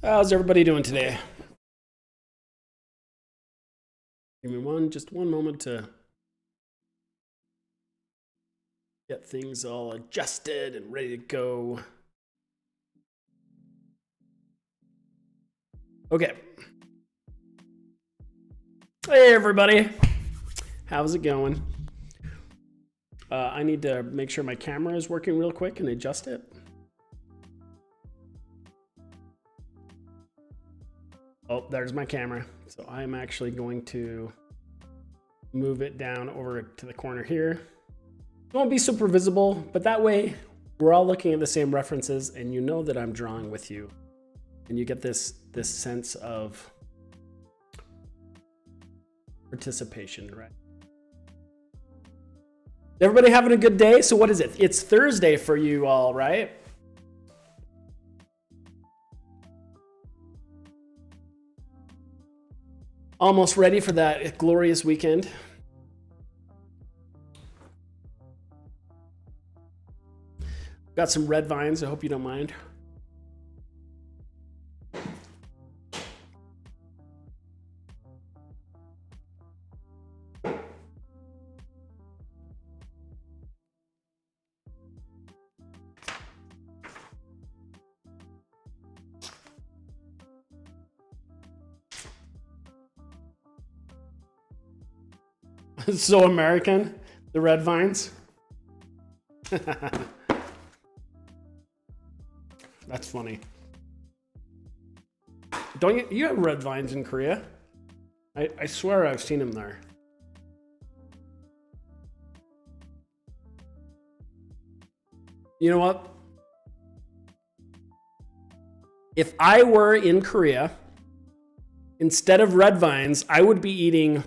How's everybody doing today? Give me just one moment to get things all adjusted and ready to go. Okay. Hey, everybody. How's it going? I need to make sure my camera is working real quick and adjust it. Oh, there's my camera. So I'm actually going to move it down over to the corner here. It won't be super visible, but that way we're all looking at the same references and you know that I'm drawing with you. And you get this sense of participation, right? Everybody having a good day? So what is it? It's Thursday for you all, right? Almost ready for that glorious weekend. Got some red vines. I hope you don't mind. So American, the red vines. That's funny. Don't you have red vines in Korea? I swear I've seen them there. You know what? If I were in Korea, instead of red vines, I would be eating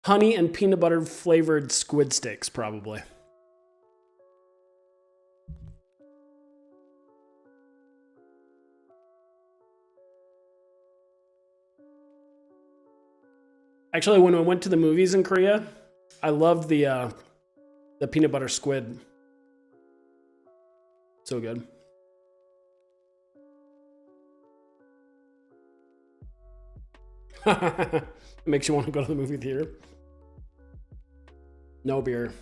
honey and peanut butter flavored squid sticks, probably. Actually, when I went to the movies in Korea, I loved the peanut butter squid. So good. It makes you want to go to the movie theater. No beer.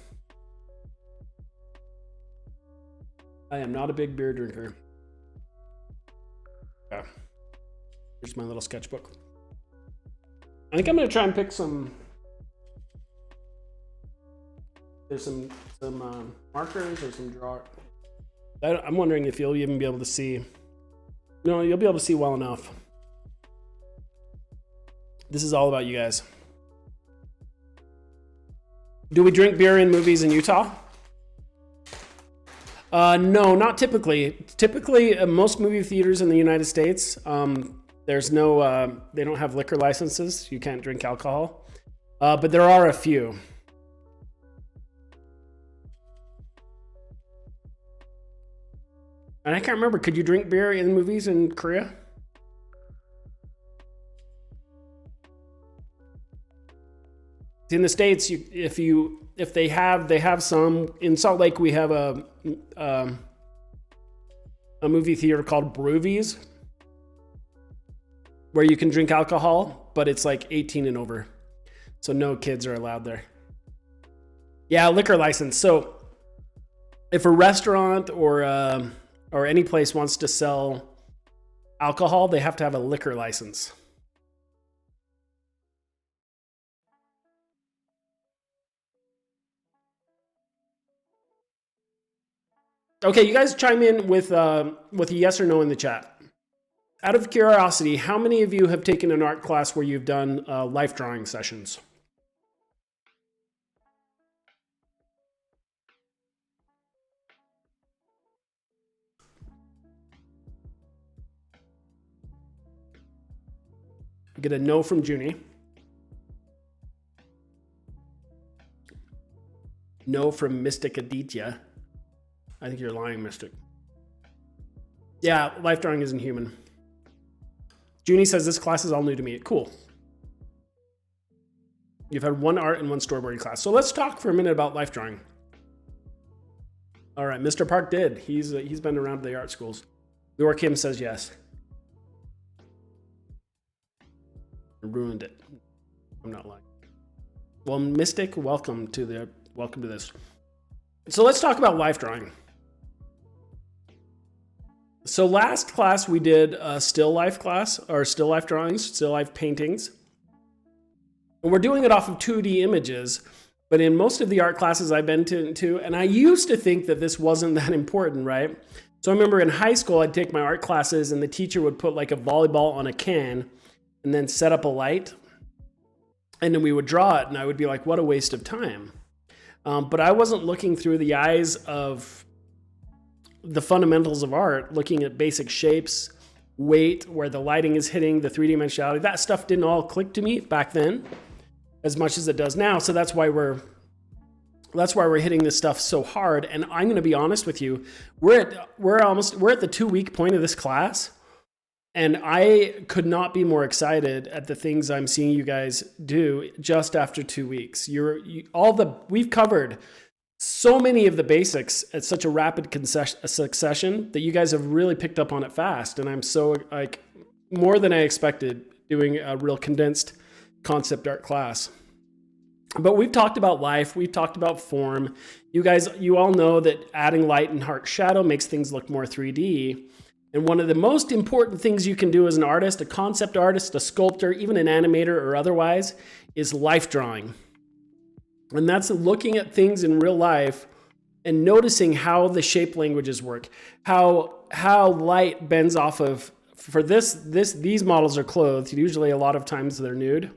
I am not a big beer drinker. Yeah. Here's my little sketchbook. I think I'm gonna try and pick some. There's some markers or some draw. I'm wondering if you'll even be able to see. No, you'll be able to see well enough. This is all about you guys. Do we drink beer in movies in Utah? No, not typically. Typically, most movie theaters in the United States, there's no, they don't have liquor licenses. You can't drink alcohol. But there are a few. And I can't remember, could you drink beer in movies in Korea? In the States, if they have some. In Salt Lake, we have a movie theater called Broovies, where you can drink alcohol, but it's like 18 and over. So no kids are allowed there. Yeah, liquor license. So if a restaurant or any place wants to sell alcohol, they have to have a liquor license. Okay, you guys chime in with a yes or no in the chat. Out of curiosity, how many of you have taken an art class where you've done life drawing sessions? I get a no from Junie. No from Mystic Aditya. I think you're lying, Mystic. Yeah, life drawing isn't human. Junie says this class is all new to me. Cool. You've had one art and one storyboarding class. So let's talk for a minute about life drawing. All right, Mr. Park did. He's been around the art schools. Your Kim says yes. ruined it. I'm not lying. Well, Mystic, welcome to this. So let's talk about life drawing. So last class we did a still life class, or still life drawings, still life paintings. And we're doing it off of 2D images, but in most of the art classes I've been to, and I used to think that this wasn't that important, right? So I remember in high school, I'd take my art classes and the teacher would put like a volleyball on a can and then set up a light. And then we would draw it and I would be like, what a waste of time. But I wasn't looking through the eyes of the fundamentals of art, looking at basic shapes, weight, where the lighting is hitting, the 3D-dimensionality. That stuff didn't all click to me back then as much as it does now. So that's why we're hitting this stuff so hard. And I'm going to be honest with you, we're at the 2-week point of this class, and I could not be more excited at the things I'm seeing you guys do just after 2 weeks. We've covered so many of the basics at such a rapid succession that you guys have really picked up on it fast. And I'm so more than I expected doing a real condensed concept art class. But we've talked about life. We've talked about form. You all know that adding light and harsh shadow makes things look more 3D. And one of the most important things you can do as an artist, a concept artist, a sculptor, even an animator or otherwise, is life drawing. And that's looking at things in real life and noticing how the shape languages work, how light bends off of, these models are clothed. Usually a lot of times they're nude.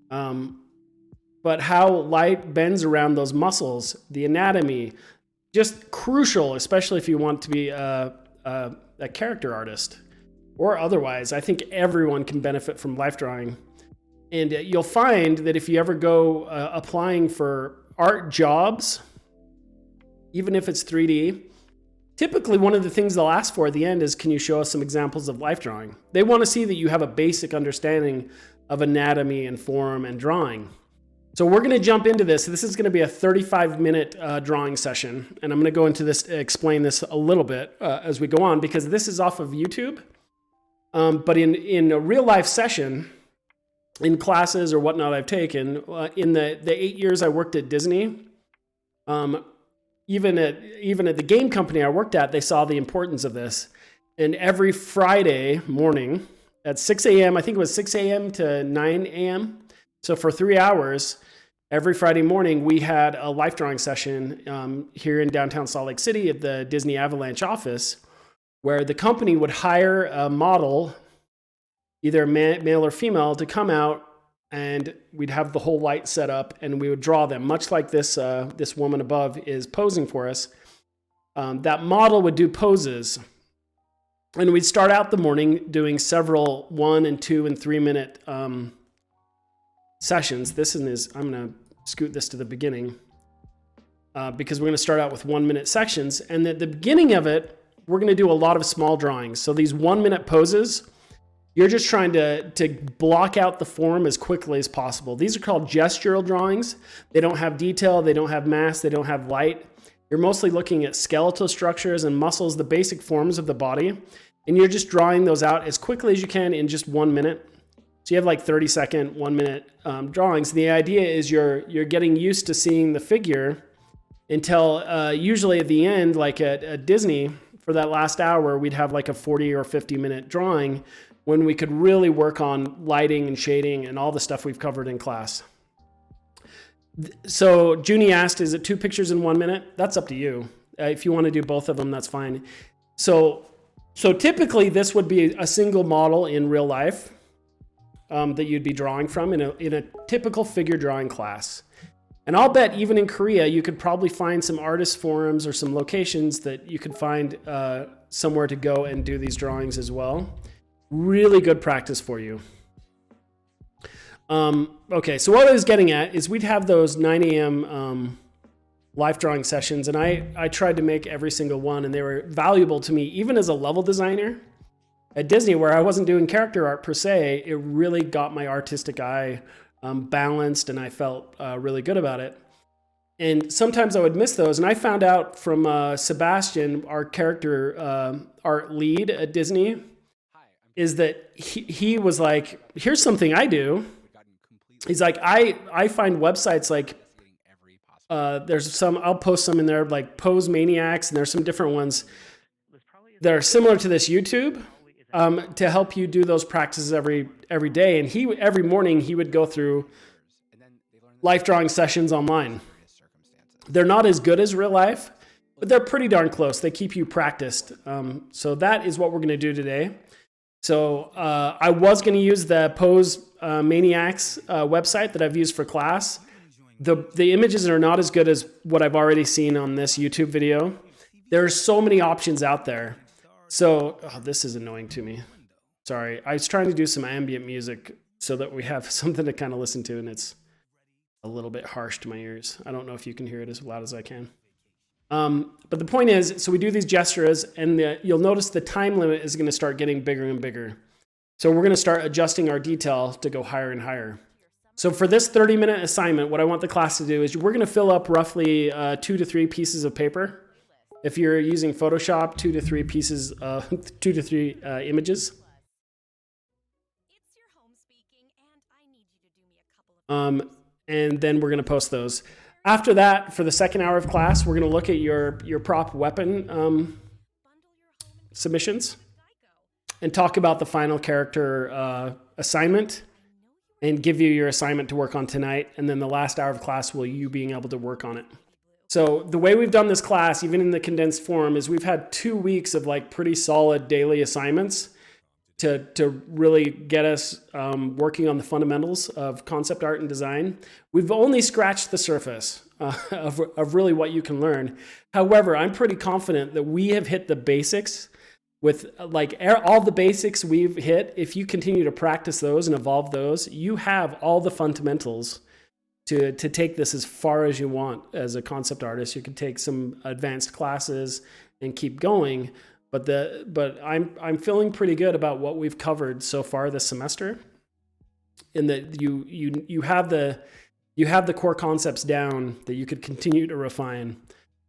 But how light bends around those muscles, the anatomy, just crucial, especially if you want to be a character artist or otherwise. I think everyone can benefit from life drawing. And you'll find that if you ever go applying for art jobs, even if it's 3D, typically one of the things they'll ask for at the end is, can you show us some examples of life drawing? They want to see that you have a basic understanding of anatomy and form and drawing. So we're going to jump into this. This is going to be a 35-minute drawing session, and I'm going to go into this, explain this a little bit as we go on, because this is off of YouTube. But in a real life session, in classes or whatnot I've taken, in the 8 years I worked at Disney, even at the game company I worked at, they saw the importance of this. And every Friday morning at 6 a.m., I think it was 6 a.m. to 9 a.m., so for 3 hours, every Friday morning, we had a life drawing session here in downtown Salt Lake City at the Disney Avalanche office, where the company would hire a model, either male or female, to come out, and we'd have the whole light set up and we would draw them, much like this woman above is posing for us. That model would do poses, and we'd start out the morning doing several 1 and 2 and 3 minute sessions. I'm going to scoot this to the beginning because we're going to start out with 1 minute sections. And at the beginning of it, we're going to do a lot of small drawings. So these 1 minute poses, you're just trying to block out the form as quickly as possible. These are called gestural drawings. They don't have detail, they don't have mass, they don't have light. You're mostly looking at skeletal structures and muscles, the basic forms of the body. And you're just drawing those out as quickly as you can in just 1 minute. So you have like 30-second, 1 minute drawings. The idea is you're getting used to seeing the figure until usually at the end, like at Disney, for that last hour, we'd have like a 40 or 50 minute drawing when we could really work on lighting and shading and all the stuff we've covered in class. So Junie asked, is it 2 pictures in 1 minute? That's up to you. If you want to do both of them, that's fine. So typically this would be a single model in real life. That you'd be drawing from in a typical figure drawing class. And I'll bet even in Korea, you could probably find some artist forums or some locations that you could find somewhere to go and do these drawings as well. Really good practice for you. Okay, so what I was getting at is we'd have those 9 a.m. Life drawing sessions, and I tried to make every single one, and they were valuable to me, even as a level designer. At Disney, where I wasn't doing character art per se, it really got my artistic eye balanced, and I felt really good about it. And sometimes I would miss those. And I found out from Sebastian, our character art lead at Disney, is that he was like, here's something I do. He's like, I find websites like, there's some, I'll post some in there, like Pose Maniacs, and there's some different ones that are similar to this YouTube, to help you do those practices every day. And every morning he would go through life drawing sessions online. They're not as good as real life, but they're pretty darn close. They keep you practiced. So that is what we're going to do today. So I was going to use the Pose Maniacs website that I've used for class. The images are not as good as what I've already seen on this YouTube video. There's so many options out there. So, this is annoying to me. Sorry. I was trying to do some ambient music so that we have something to kind of listen to, and it's a little bit harsh to my ears. I don't know if you can hear it as loud as I can. But the point is, so we do these gestures, and you'll notice the time limit is going to start getting bigger and bigger. So we're going to start adjusting our detail to go higher and higher. So for this 30-minute assignment, what I want the class to do is we're going to fill up roughly 2 to 3 pieces of paper. If you're using Photoshop, 2 to 3 pieces, 2 to 3 images. And then we're going to post those. After that, for the second hour of class, we're going to look at your prop weapon submissions and talk about the final character assignment and give you your assignment to work on tonight. And then the last hour of class will you being able to work on it. So the way we've done this class, even in the condensed form, is we've had 2 weeks of like pretty solid daily assignments to really get us working on the fundamentals of concept art and design. We've only scratched the surface of really what you can learn. However, I'm pretty confident that we have hit the basics with like all the basics we've hit. If you continue to practice those and evolve those, you have all the fundamentals to take this as far as you want as a concept artist. You can take some advanced classes and keep going. But I'm feeling pretty good about what we've covered so far this semester, in that you have the core concepts down that you could continue to refine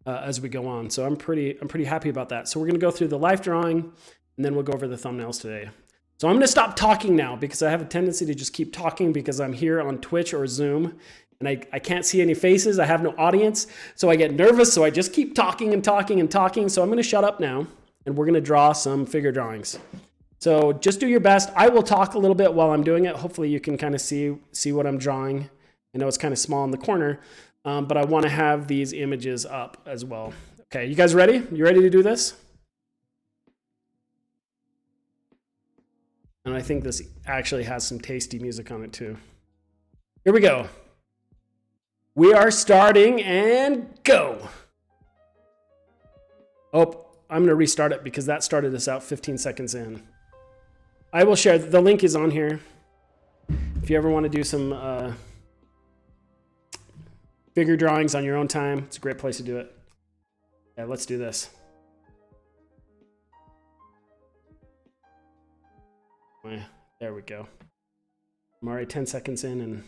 as we go on. So I'm pretty happy about that. So we're going to go through the life drawing, and then we'll go over the thumbnails today. So I'm going to stop talking now because I have a tendency to just keep talking because I'm here on Twitch or Zoom. And I can't see any faces. I have no audience. So I get nervous. So I just keep talking and talking and talking. So I'm going to shut up now. And we're going to draw some figure drawings. So just do your best. I will talk a little bit while I'm doing it. Hopefully you can kind of see what I'm drawing. I know it's kind of small in the corner, but I want to have these images up as well. Okay, you guys ready? You ready to do this? And I think this actually has some tasty music on it too. Here we go. We are starting and go. Oh, I'm going to restart it because that started us out 15 seconds in. I will share. The link is on here. If you ever want to do some figure drawings on your own time, it's a great place to do it. Yeah, let's do this. There we go. I'm already 10 seconds in, and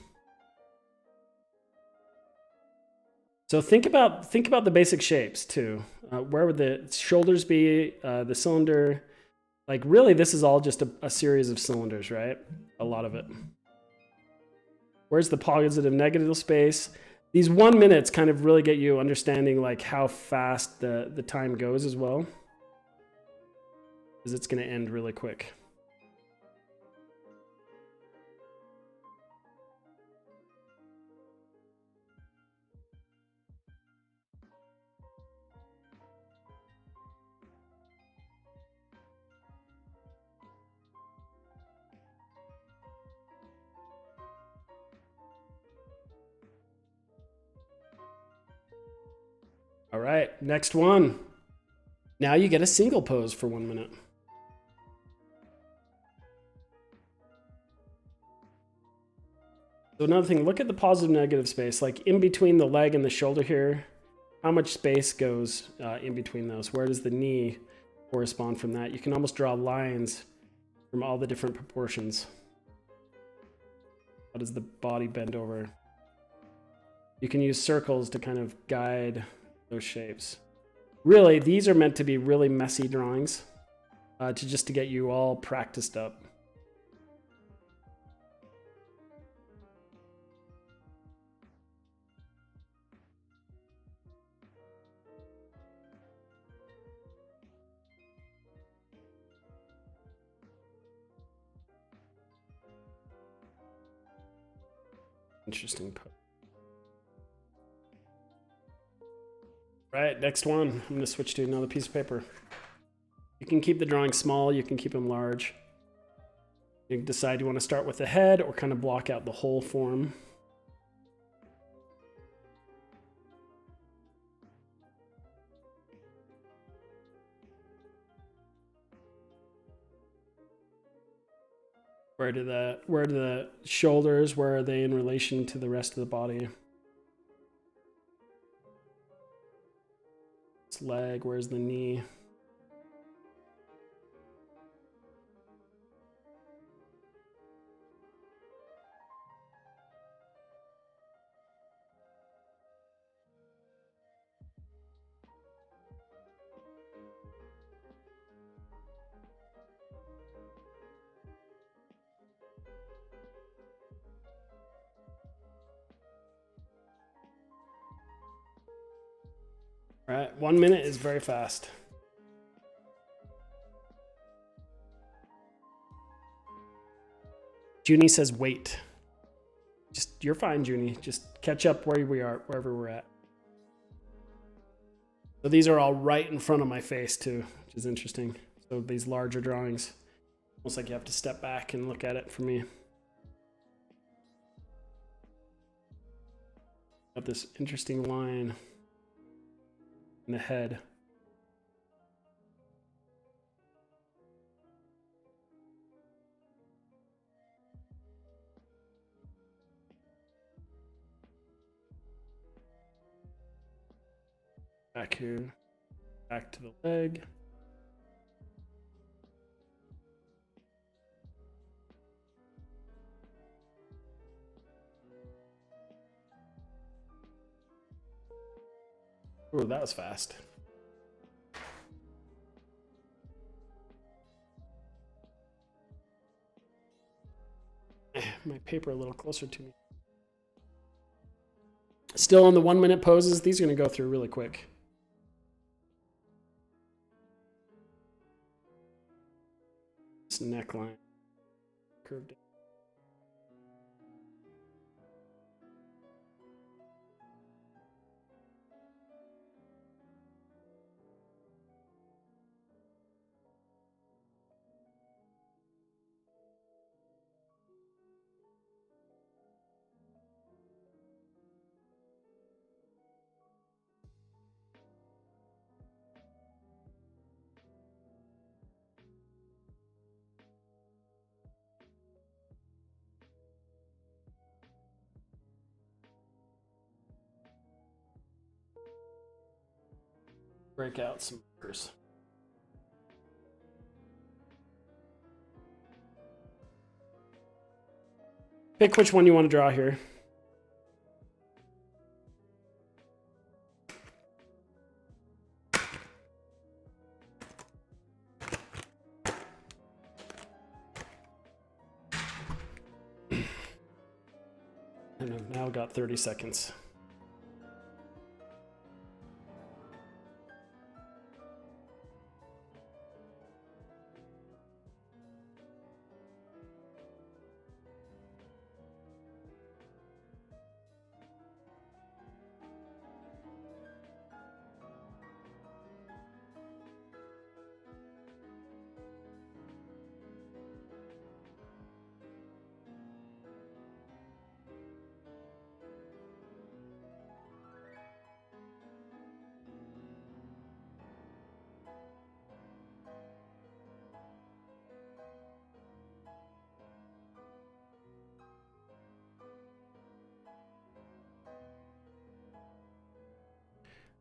so think about the basic shapes too. Where would the shoulders be? The cylinder, like really, this is all just a series of cylinders, right? A lot of it. Where's the positive, negative space? These 1 minutes kind of really get you understanding like how fast the time goes as well, because it's going to end really quick. All right, next one. Now you get a single pose for 1 minute. So another thing, look at the positive negative space, like in between the leg and the shoulder here. How much space goes in between those? Where does the knee correspond from that? You can almost draw lines from all the different proportions. How does the body bend over? You can use circles to kind of guide those shapes. Really, these are meant to be really messy drawings. to get you all practiced up. Interesting. Right, next one. I'm going to switch to another piece of paper. You can keep the drawing small, you can keep them large. You can decide you want to start with the head or kind of block out the whole form. Where do the shoulders, where are they in relation to the rest of the body? This leg, where's the knee? All right, 1 minute is very fast. Junie says wait. Just, you're fine, Junie. Just catch up where we are, wherever we're at. So these are all right in front of my face too, which is interesting. So these larger drawings, almost like you have to step back and look at it for me. Got this interesting line in the head. Back here, back to the leg. Oh, that was fast. My paper a little closer to me. Still on the 1 minute poses. These are going to go through really quick. This neckline curved. Break out some markers. Pick which one you want to draw here. And I've now got 30 seconds.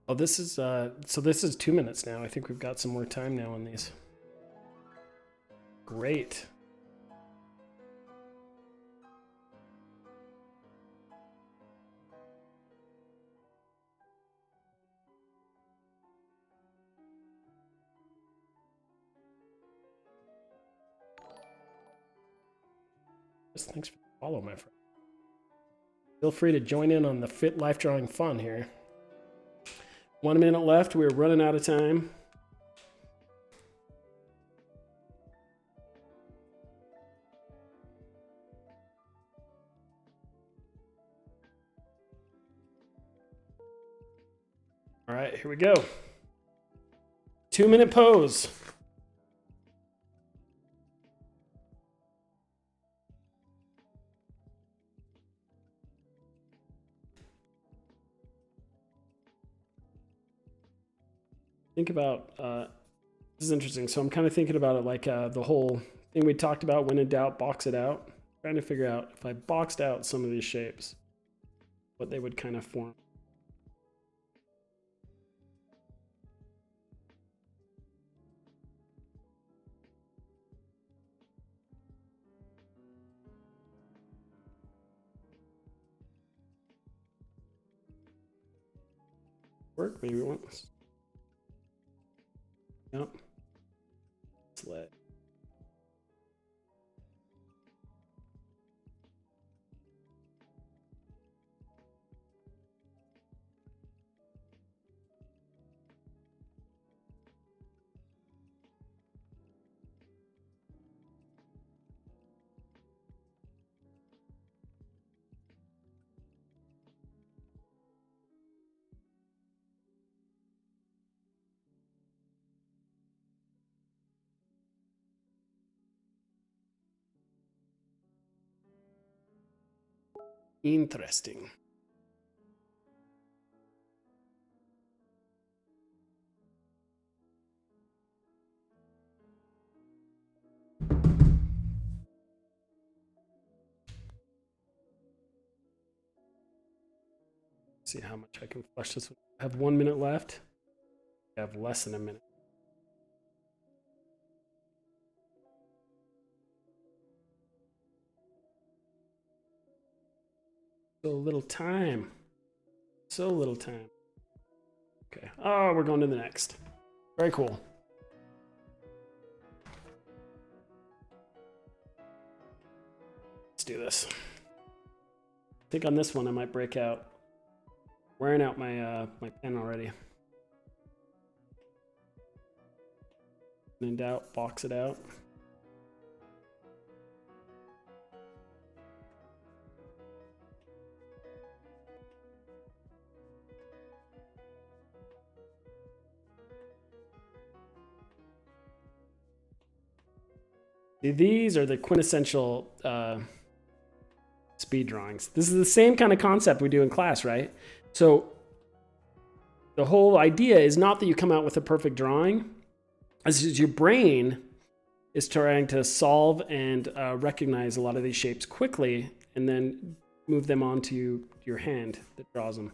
Oh, this is so this is 2 minutes now. I think we've got some more time now on these. Great. Thanks for the follow, my friend. Feel free to join in on the Fit Life Drawing fun here. 1 minute left. We're running out of time. All right, here we go. 2-minute pose. Think about, this is interesting. So I'm kind of thinking about it like the whole thing we talked about, when in doubt, box it out. Trying to figure out if I boxed out some of these shapes, what they would kind of form. Work, maybe once. Yep. Sled. Interesting. See how much I can flush this. I have 1 minute left. I have less than a minute. So little time. So little time. Okay. Oh, we're going to the next. Very cool. Let's do this. I think on this one I might break out. Wearing out my my pen already. When in doubt, box it out. These are the quintessential speed drawings. This is the same kind of concept we do in class, right? So the whole idea is not that you come out with a perfect drawing. This is your brain is trying to solve and recognize a lot of these shapes quickly and then move them onto your hand that draws them.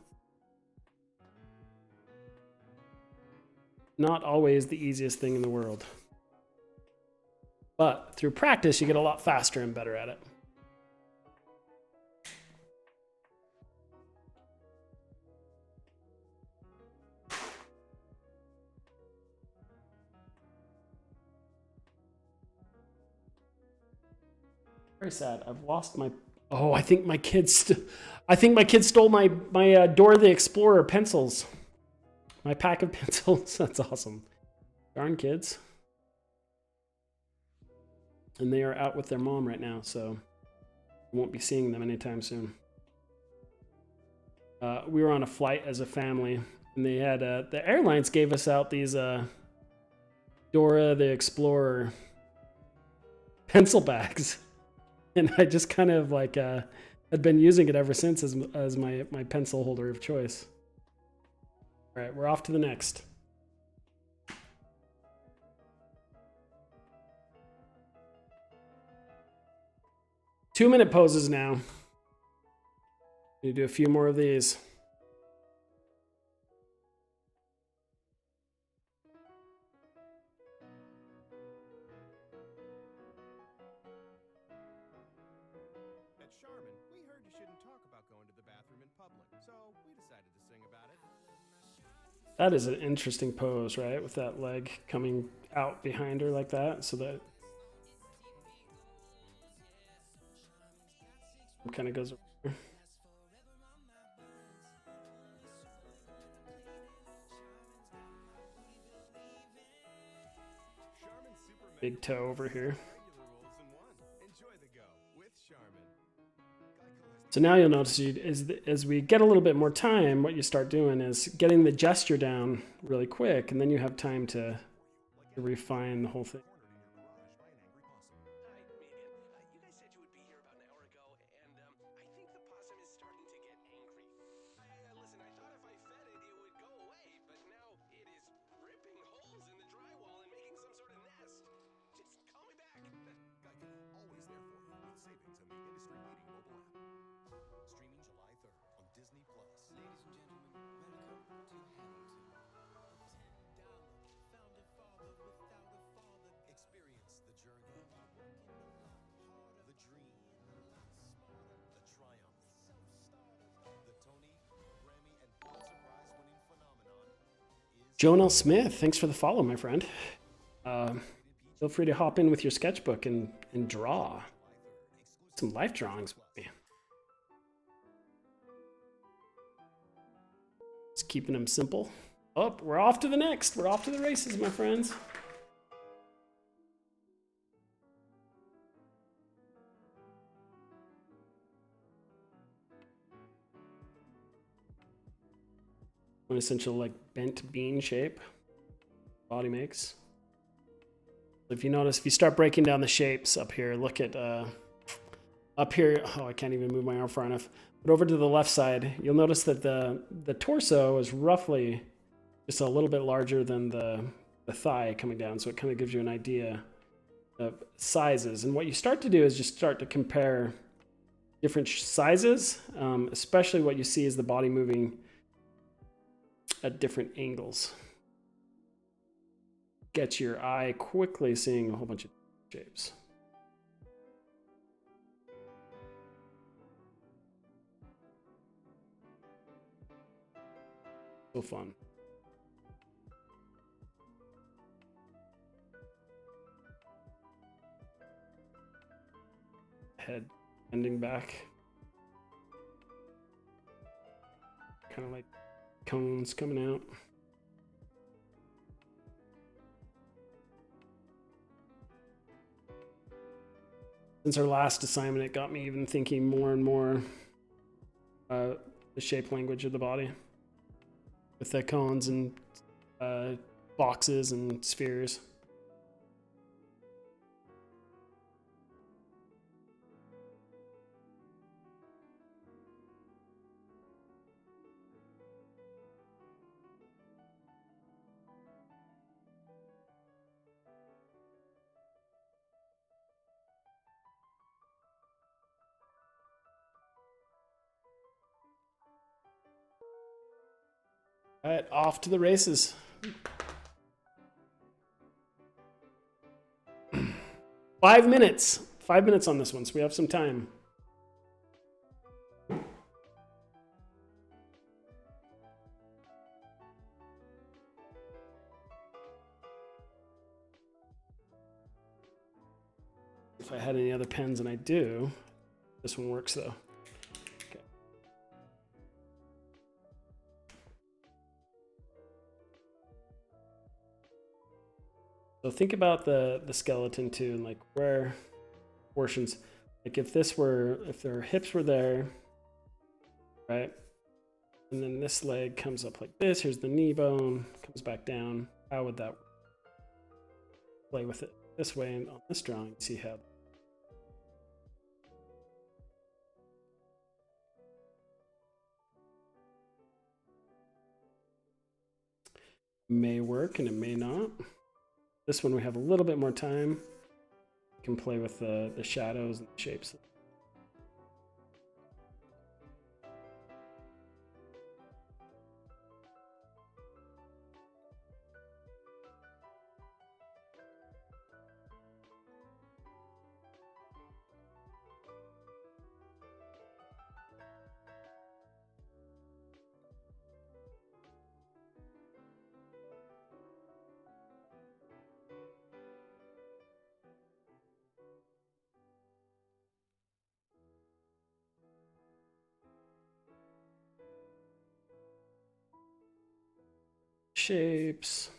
Not always the easiest thing in the world. But through practice, you get a lot faster and better at it. Very sad. I've lost my. Oh, I think my kids. I think my kids stole my Dora the Explorer pencils. My pack of pencils. That's awesome. Darn kids. And they are out with their mom right now, so I won't be seeing them anytime soon. We were on a flight as a family, and they had the airlines gave us out these Dora the Explorer pencil bags, and I just kind of like had been using it ever since as my pencil holder of choice. All right, we're off to the next. Two-minute poses now. You do a few more of these. At Charmin, we heard you shouldn't talk about going to the bathroom in public, so we decided to sing about it. That is an interesting pose, right? With that leg coming out behind her like that, so that kind of goes over here. Big toe over here. So now you'll notice as we get a little bit more time, what you start doing is getting the gesture down really quick, and then you have time to refine the whole thing. Jonel Smith, thanks for the follow, my friend. Feel free to hop in with your sketchbook and draw some life drawings with me. Just keeping them simple. Oh, we're off to the next. We're off to the races, my friends. An essential like bent bean shape body makes. If you notice, if you start breaking down the shapes up here, look at up here. Oh, I can't even move my arm far enough. But over to the left side, you'll notice that the torso is roughly just a little bit larger than the thigh coming down. So it kind of gives you an idea of sizes. And what you start to do is just start to compare different sizes, especially what you see is the body moving at different angles. Gets your eye quickly seeing a whole bunch of shapes. So fun. Head bending back. Kind of like cones coming out. Since our last assignment, it got me even thinking more and more the shape language of the body with the cones and boxes and spheres. All right, off to the races. Five minutes on this one, so we have some time. If I had any other pens, and I do, this one works though. Okay. So think about the skeleton too, and like where portions, like if their hips were there, right? And then this leg comes up like this, here's the knee bone, comes back down. How would that play with it this way? And on this drawing, see how. May work and it may not. This one we have a little bit more time. We can play with the shadows and the shapes. shapes.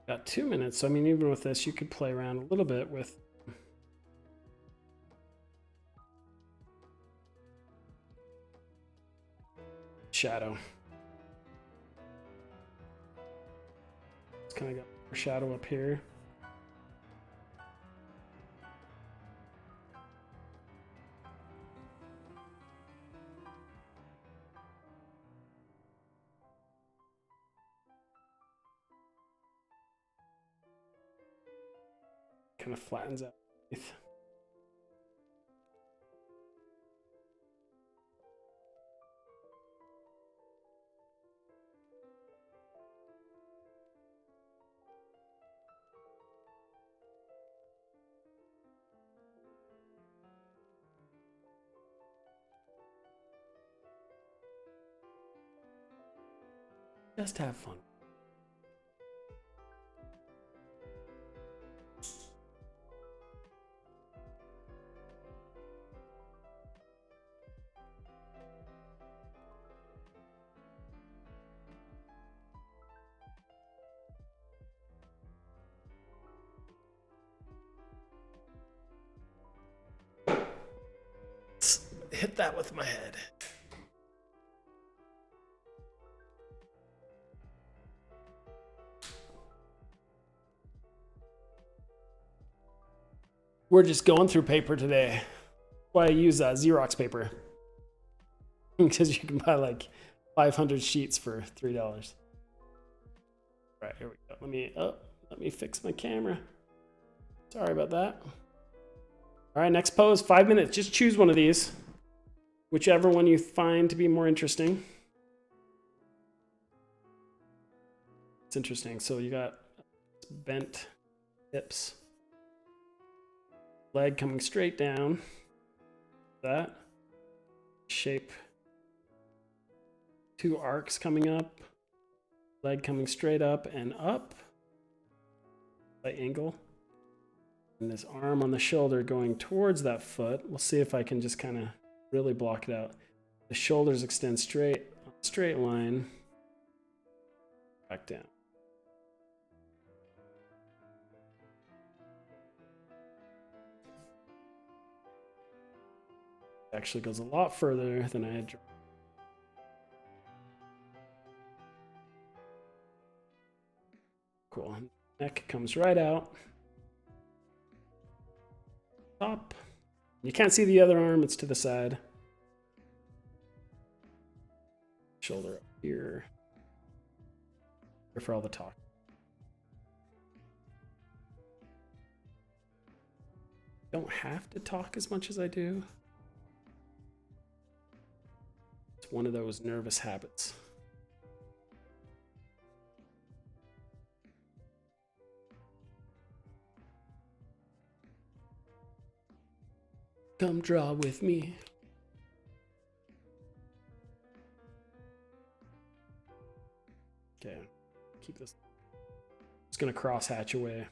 Got 2 minutes. So, I mean, even with this, you could play around a little bit with shadow. It's kind of got more shadow up here. Kind of flattens out. Just have fun. Hit that with my head. We're just going through paper today. Why I use Xerox paper. Because you can buy like 500 sheets for $3. All right, here we go. Let me fix my camera. Sorry about that. All right, next pose, 5 minutes. Just choose one of these. Whichever one you find to be more interesting. It's interesting. So you got bent hips. Leg coming straight down. That. Shape. 2 arcs coming up. Leg coming straight up and up. By angle. And this arm on the shoulder going towards that foot. We'll see if I can just kind of really block it out. The shoulders extend straight line. Back down. Actually goes a lot further than I had drawn. Cool. Neck comes right out. Top. You can't see the other arm, it's to the side. Shoulder up here. Here for all the talk. Don't have to talk as much as I do. It's one of those nervous habits. Come draw with me. Okay, keep this. It's gonna cross hatch away.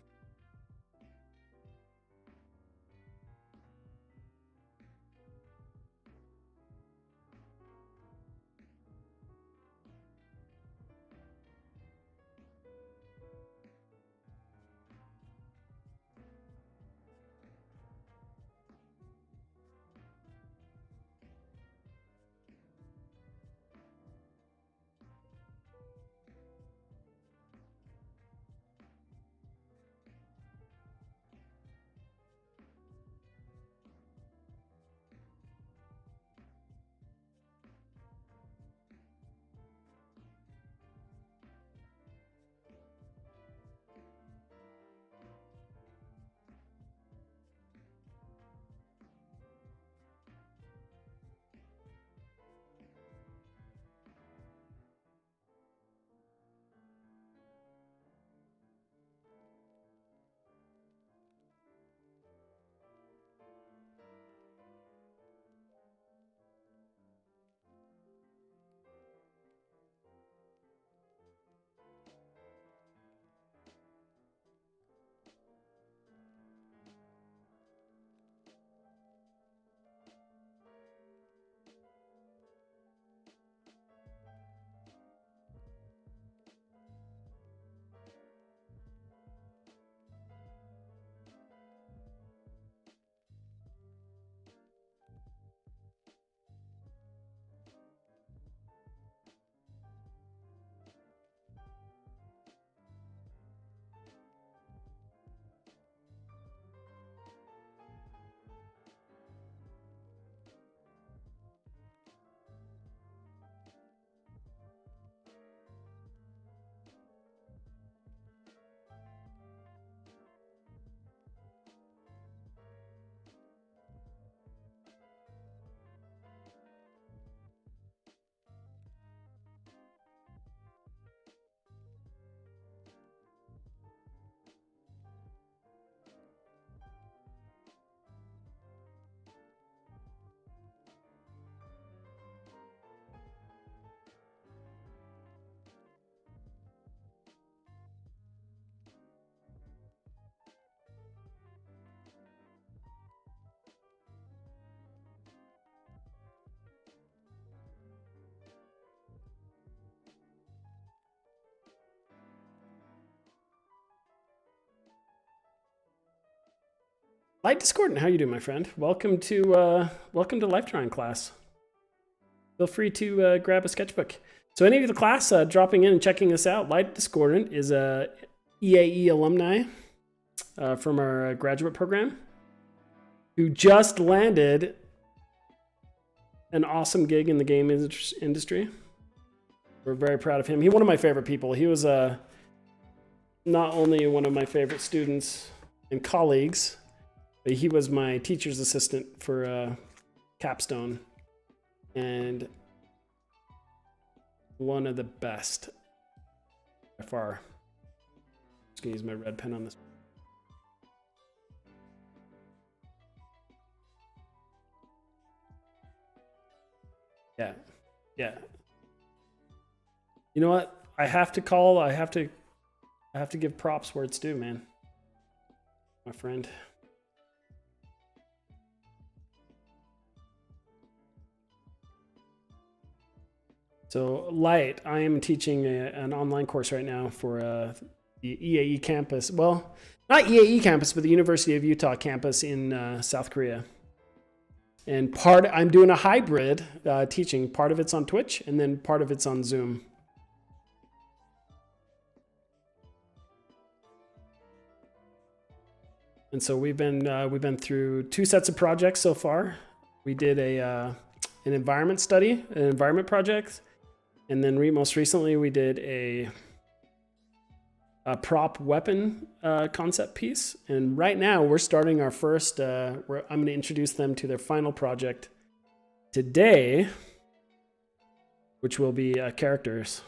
Light Discordant, how you doing, my friend? Welcome to Life Drawing class. Feel free to grab a sketchbook. So any of the class dropping in and checking us out, Light Discordant is a EAE alumni from our graduate program who just landed an awesome gig in the game industry. We're very proud of him. He's one of my favorite people. He was not only one of my favorite students and colleagues, but he was my teacher's assistant for Capstone, and one of the best by far. I'm just gonna use my red pen on this. Yeah. You know what? I have to give props where it's due, man. My friend. So Light, I am teaching an online course right now for the EAE campus. Well, not EAE campus, but the University of Utah campus in South Korea. And I'm doing a hybrid teaching. Part of it's on Twitch, and then part of it's on Zoom. And so we've been through 2 sets of projects so far. We did an environment study, an environment project, and then most recently we did a prop weapon concept piece. And right now we're starting our first. I'm going to introduce them to their final project today, which will be characters.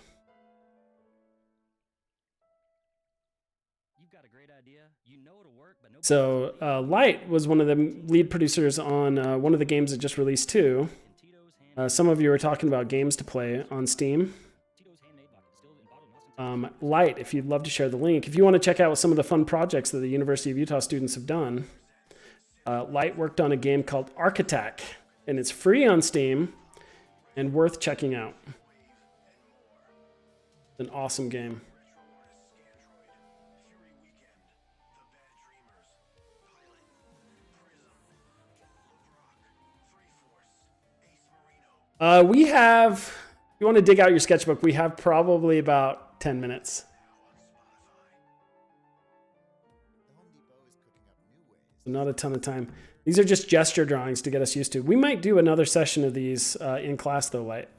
So Light was one of the lead producers on one of the games that just released too. Some of you are talking about games to play on Steam. Light, if you'd love to share the link. If you want to check out some of the fun projects that the University of Utah students have done, Light worked on a game called Arc Attack, and it's free on Steam and worth checking out. It's an awesome game. We have, if you want to dig out your sketchbook, we have probably about 10 minutes. So not a ton of time. These are just gesture drawings to get us used to. We might do another session of these in class though, Light,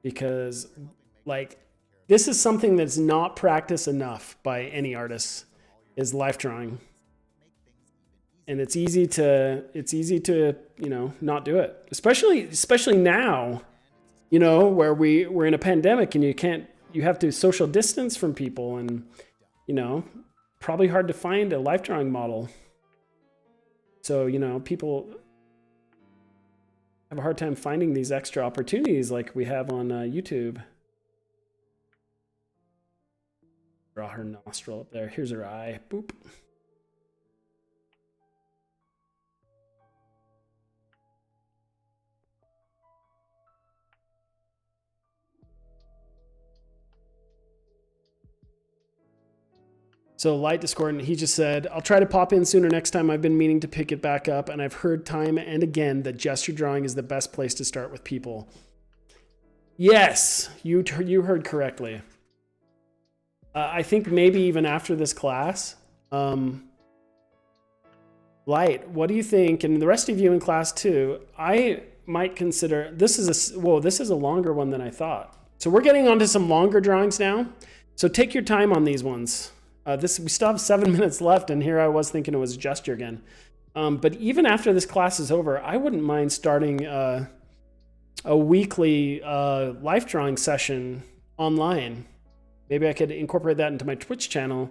because like this is something that's not practiced enough by any artist, is life drawing. And it's easy to you know, not do it, especially now, you know, where we're in a pandemic and you have to social distance from people, and you know, probably hard to find a life drawing model. So you know, people have a hard time finding these extra opportunities like we have on YouTube. Draw her nostril up there. Here's her eye. Boop. So Light Discordant, he just said, I'll try to pop in sooner next time. I've been meaning to pick it back up, and I've heard time and again that gesture drawing is the best place to start with people. Yes, you heard correctly. I think maybe even after this class, Light, what do you think? And the rest of you in class too, I might consider, this is a longer one than I thought. So we're getting onto some longer drawings now. So take your time on these ones. We still have 7 minutes left, and here I was thinking it was a gesture again. But even after this class is over, I wouldn't mind starting a weekly life drawing session online. Maybe I could incorporate that into my Twitch channel,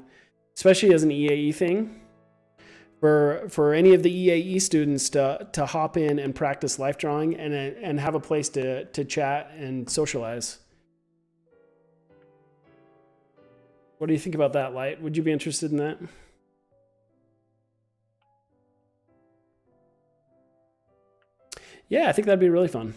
especially as an EAE thing, for any of the EAE students to hop in and practice life drawing and have a place to chat and socialize. What do you think about that, Light? Would you be interested in that? Yeah, I think that'd be really fun.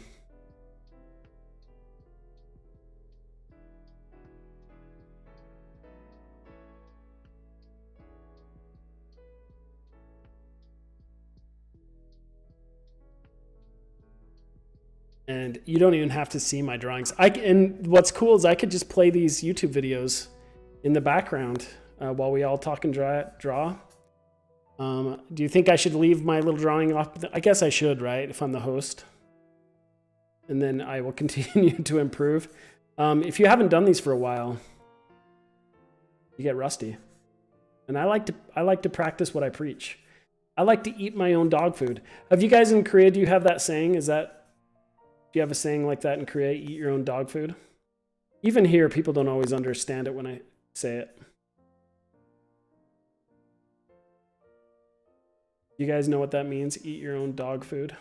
And you don't even have to see my drawings. And what's cool is I could just play these YouTube videos in the background while we all talk and draw. Do you think I should leave my little drawing off? I guess I should, right? If I'm the host. And then I will continue to improve. If you haven't done these for a while, you get rusty. And I like to practice what I preach. I like to eat my own dog food. Have you guys in Korea, do you have that saying? Do you have a saying like that in Korea, eat your own dog food? Even here, people don't always understand it when I say it. You guys know what that means? Eat your own dog food.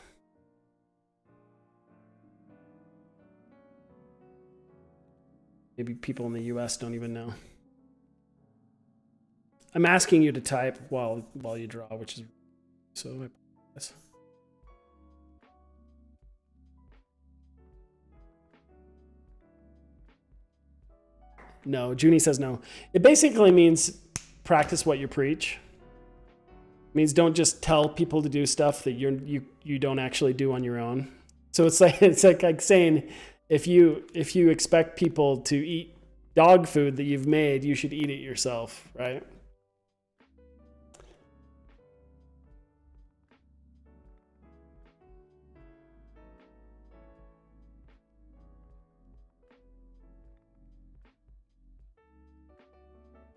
Maybe people in the US don't even know. I'm asking you to type while you draw, which is so I guess. No, Junie says no. It basically means practice what you preach. It means don't just tell people to do stuff that you don't actually do on your own. So it's like saying if you expect people to eat dog food that you've made, you should eat it yourself, right?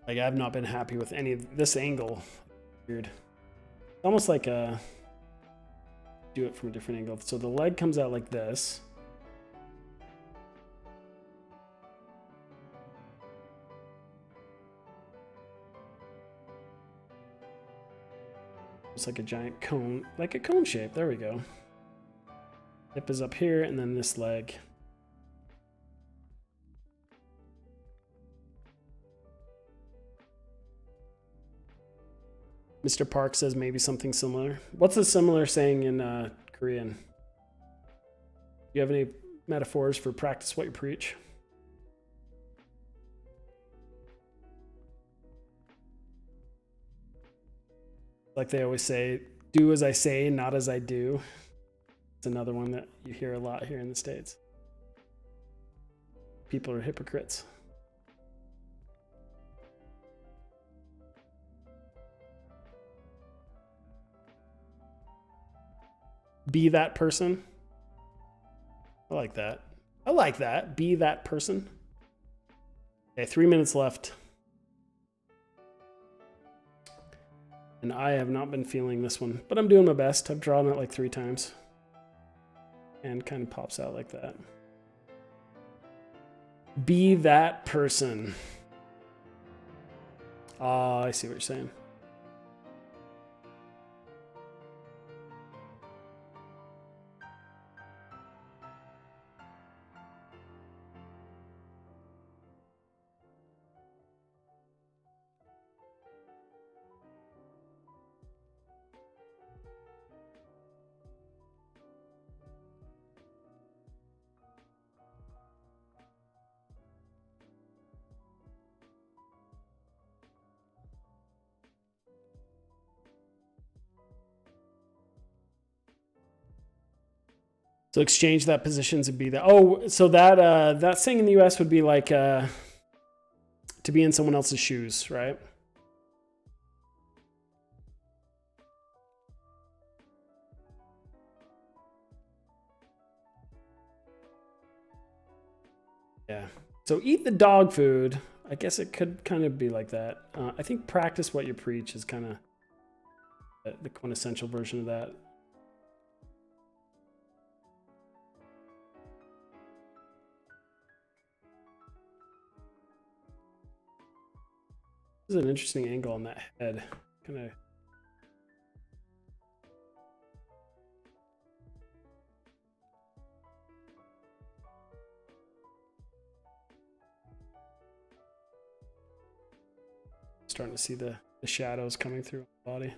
Like, I've not been happy with any of this angle. Weird. It's almost like do it from a different angle. So the leg comes out like this. It's like a giant cone, like a cone shape. There we go. Hip is up here, and then this leg. Mr. Park says maybe something similar. What's a similar saying in Korean? Do you have any metaphors for practice what you preach? Like they always say, do as I say, not as I do. It's another one that you hear a lot here in the States. People are hypocrites. Be that person. I like that. I like that. Be that person. Okay, 3 minutes left. And I have not been feeling this one, but I'm doing my best. I've drawn it like 3 times. And kind of pops out like that. Be that person. Ah, I see what you're saying. So exchange that positions and be that. Oh, so that saying in the US would be like to be in someone else's shoes, right? Yeah. So eat the dog food. I guess it could kind of be like that. I think practice what you preach is kind of the quintessential version of that. This is an interesting angle on that head. Kind of. Starting to see the shadows coming through the body.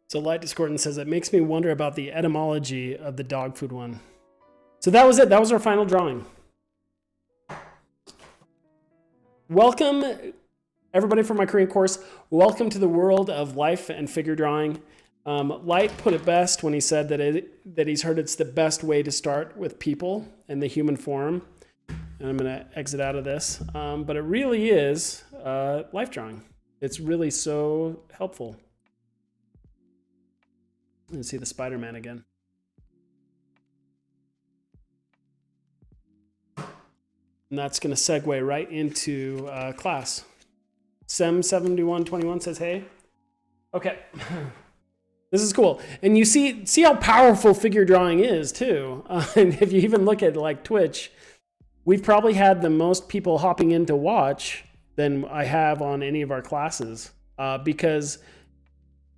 So Light Discordant says, it makes me wonder about the etymology of the dog food one. So that was it. That was our final drawing. Welcome, everybody, from my Korean course. Welcome to the world of life and figure drawing. Light put it best when he said that he's heard it's the best way to start with people and the human form. And I'm going to exit out of this. But it really is life drawing. It's really so helpful. And see the Spider-Man again. And that's going to segue right into class. Sem7121 says, hey. Okay. This is cool. And you see how powerful figure drawing is, too. And if you even look at like Twitch, we've probably had the most people hopping in to watch than I have on any of our classes because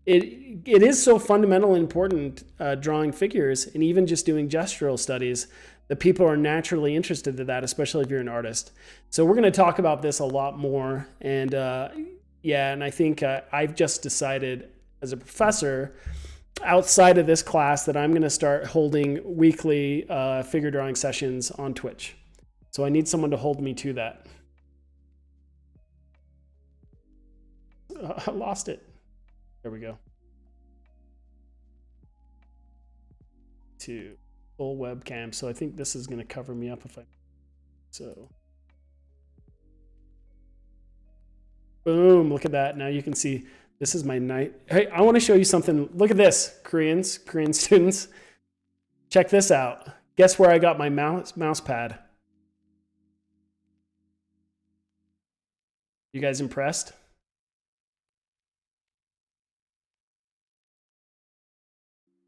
it is so fundamental and important drawing figures and even just doing gestural studies that people are naturally interested in that, especially if you're an artist. So we're going to talk about this a lot more. And and I think I've just decided as a professor outside of this class that I'm going to start holding weekly figure drawing sessions on Twitch. So I need someone to hold me to that. I lost it. There we go. To full webcam. So I think this is going to cover me up if I. So. Boom. Look at that. Now you can see This is my night. Hey, I want to show you something. Look at this, Korean students. Check this out. Guess where I got my mouse pad? You guys impressed?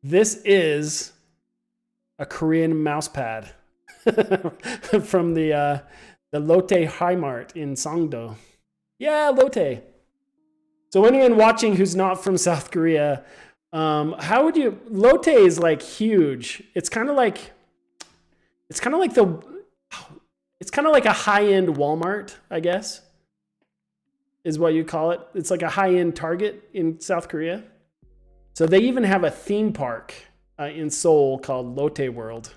This is a Korean mouse pad from the Lotte Hi-Mart in Songdo. Yeah, Lotte. So anyone watching who's not from South Korea, how would you? Lotte is like huge. It's kind of like a high-end Walmart, I guess, is what you call it. It's like a high-end Target in South Korea. So they even have a theme park in Seoul called Lotte World,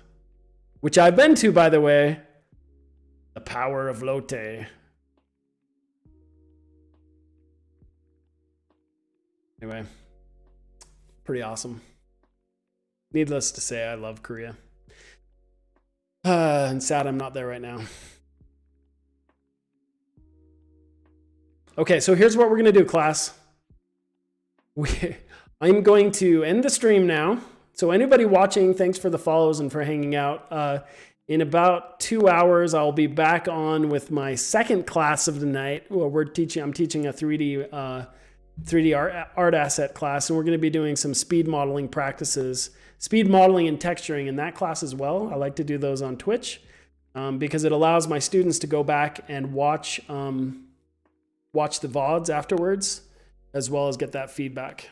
which I've been to, by the way. The power of Lotte. Anyway, pretty awesome. Needless to say, I love Korea. And sad I'm not there right now. Okay, so here's what we're going to do, class. I'm going to end the stream now. So anybody watching, thanks for the follows and for hanging out. In about 2 hours, I'll be back on with my second class of the night. Well, I'm teaching a 3D art asset class, and we're going to be doing some speed modeling practices, speed modeling and texturing in that class as well. I like to do those on Twitch because it allows my students to go back and watch the VODs afterwards, as well as get that feedback.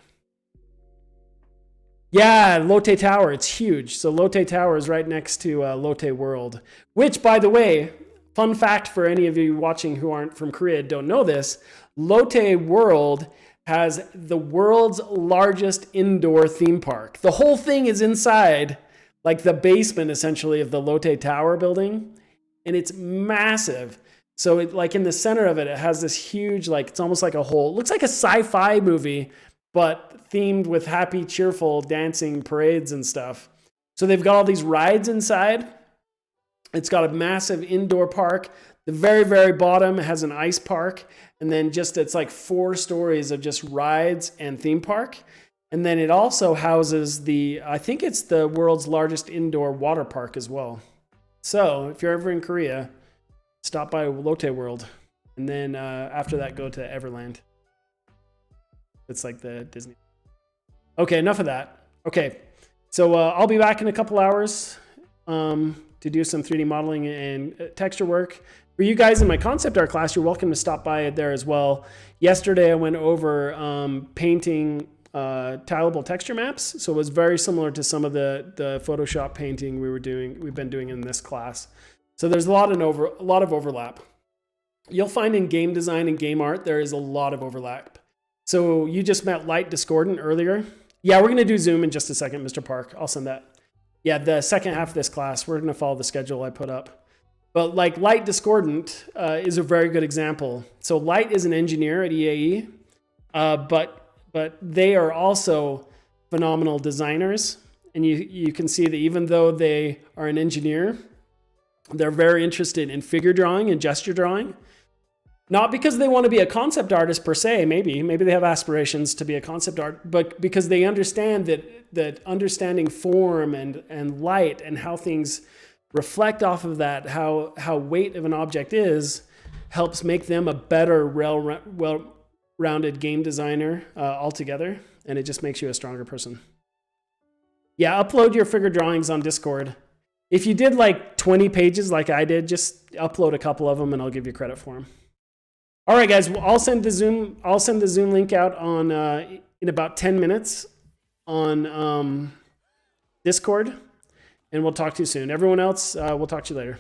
Yeah, Lotte Tower, it's huge. So Lotte Tower is right next to Lotte World, which, by the way, fun fact for any of you watching who aren't from Korea, don't know this, Lotte World has the world's largest indoor theme park. The whole thing is inside, like the basement essentially of the Lotte Tower building, and it's massive. So it, like in the center of it, it has this huge, like it's almost like a whole, looks like a sci-fi movie, but themed with happy, cheerful dancing parades and stuff. So they've got all these rides inside. It's got a massive indoor park. The very, very bottom has an ice park. And then it's like 4 stories of just rides and theme park. And then it also houses I think it's the world's largest indoor water park as well. So if you're ever in Korea, stop by Lotte World. And then after that, go to Everland. It's like the Disney. Okay, enough of that. Okay, so I'll be back in a couple hours to do some 3D modeling and texture work. For you guys in my concept art class, you're welcome to stop by there as well. Yesterday, I went over painting tileable texture maps. So it was very similar to some of the Photoshop painting we've been doing in this class. So there's a lot of overlap. You'll find in game design and game art, there is a lot of overlap. So you just met Light Discordant earlier. Yeah, we're going to do Zoom in just a second, Mr. Park. I'll send that. Yeah, the second half of this class, we're going to follow the schedule I put up. But like Light Discordant is a very good example. So Light is an engineer at EAE, but they are also phenomenal designers. And you can see that even though they are an engineer, they're very interested in figure drawing and gesture drawing. Not because they want to be a concept artist per se, maybe they have aspirations to be a concept art, but because they understand that understanding form and light and how things reflect off of that, how weight of an object is, helps make them a better, well-rounded game designer altogether, and it just makes you a stronger person. Yeah, upload your figure drawings on Discord. If you did like 20 pages like I did, just upload a couple of them and I'll give you credit for them. All right, guys, I'll send the Zoom link out on in about 10 minutes on Discord, and we'll talk to you soon. Everyone else, we'll talk to you later.